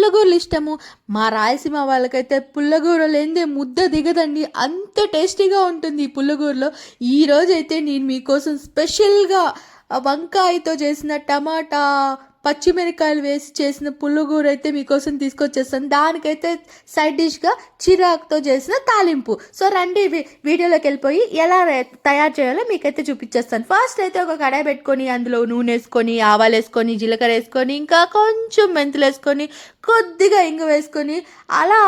పుల్లగూరలు ఇష్టము. మా రాయలసీమ వాళ్ళకైతే పుల్లగూర లేనిదే ముద్ద దిగదండి, అంత టేస్టీగా ఉంటుంది ఈ పుల్లగూరలో. ఈరోజైతే నేను మీకోసం స్పెషల్గా వంకాయతో చేసిన టమాటా పచ్చిమిరకాయలు వేసి చేసిన పుల్లగూర అయితే మీకోసం తీసుకొచ్చేస్తాను. దానికైతే సైడ్ డిష్గా చిరాకుతో చేసిన తాలింపు. సో రండి వీడియోలోకి వెళ్ళిపోయి ఎలా తయారు చేయాలో మీకైతే చూపించేస్తాను. ఫస్ట్ అయితే ఒక కడాయి పెట్టుకొని అందులో నూనె వేసుకొని, ఆవాలు వేసుకొని, జీలకర్ర వేసుకొని, ఇంకా కొంచెం మెంతులు వేసుకొని, కొద్దిగా ఇంగు వేసుకొని, అలా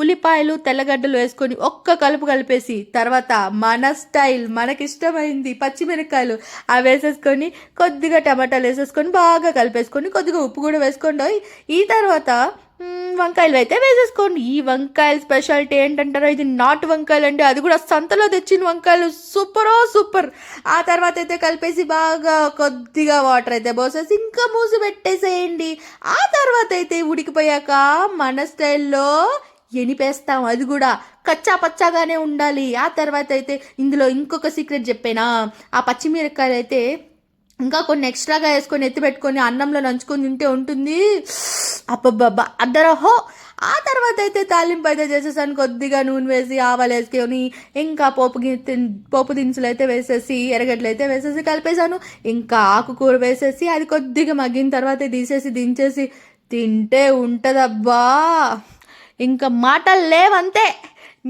ఉల్లిపాయలు తెల్లగడ్డలు వేసుకొని ఒక్క కలుపు కలిపేసి, తర్వాత మన స్టైల్ మనకిష్టమైంది పచ్చిమిరకాయలు అవి వేసేసుకొని, కొద్దిగా టమాటాలు వేసేసుకొని బాగా కలిపేసుకొని, కొద్దిగా ఉప్పు కూడా వేసుకోండి. ఈ తర్వాత వంకాయలు అయితే వేసేసుకోండి. ఈ వంకాయల స్పెషాలిటీ ఏంటంటారో, ఇది నాటు వంకాయలు అండి, అది కూడా సంతలో తెచ్చిన వంకాయలు, సూపర్. ఆ తర్వాత అయితే కలిపేసి బాగా కొద్దిగా వాటర్ అయితే పోసేసి ఇంకా మూసి పెట్టేసేయండి. ఆ తర్వాత అయితే ఉడికిపోయాక మన స్టైల్లో ఎనిపేస్తాం, అది కూడా కచ్చా పచ్చాగానే ఉండాలి. ఆ తర్వాత అయితే ఇందులో ఇంకొక సీక్రెట్ చెప్పేనా, ఆ పచ్చిమిరపకాయలు అయితే ఇంకా కొన్ని ఎక్స్ట్రాగా వేసుకొని ఎత్తి పెట్టుకొని అన్నంలో నంచుకొని తింటే ఉంటుంది అబ్బబ్బబ్బా అద్దరహో. ఆ తర్వాత అయితే తాలింపు అయితే చేసేసాను. కొద్దిగా నూనె వేసి ఆవాలు వేసుకొని, ఇంకా పోపు దినుసులు అయితే వేసేసి, ఎర్రగడ్డలు అయితే వేసేసి కలిపేసాను. ఇంకా ఆకుకూర వేసేసి అది కొద్దిగా మగ్గిన తర్వాత తీసేసి దించేసి తింటే ఉంటుందబ్బా, ఇంకా మాటలు లేవంతే.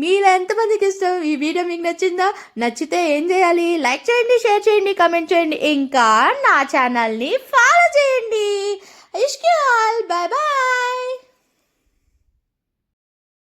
మీరు ఎంతమందికి ఇష్టం ఈ వీడియో? మీకు నచ్చిందా? నచ్చితే ఏం చేయాలి? లైక్ చేయండి, షేర్ చేయండి, కామెంట్ చేయండి, ఇంకా నా ఛానల్ని ఫాలో చేయండి. ఇష్కి ఆల్, బాయ్ బాయ్.